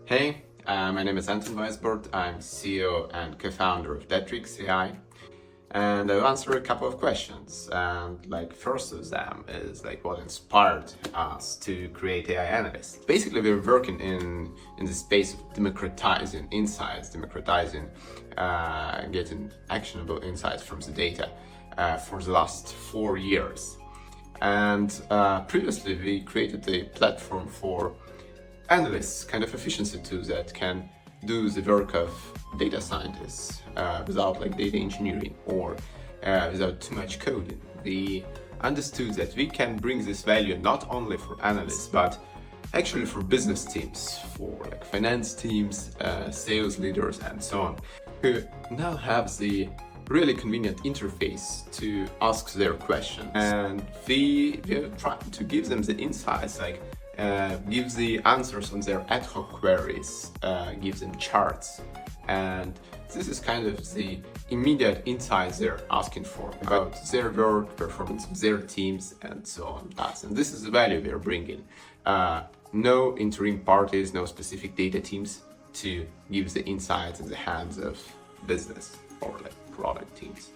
Hey, my name is Anton Weisbord. I'm CEO and co-founder of Detrix AI, and I'll answer a couple of questions. And first of them is what inspired us to create AI Analyst. Basically, we're working in the space of democratizing insights, getting actionable insights from the data for the last 4 years. And previously, we created a platform for analysts, kind of efficiency tools that can do the work of data scientists without data engineering or without too much coding. We understood that we can bring this value not only for analysts but actually for business teams, for finance teams, sales leaders and so on, who now have the really convenient interface to ask their questions. And we're trying to give them the insights, gives the answers on their ad hoc queries, gives them charts, and this is kind of the immediate insights they're asking for about their work, performance of their teams, and so on. And this is the value we're bringing. No interim parties, no specific data teams to give the insights in the hands of business or product teams.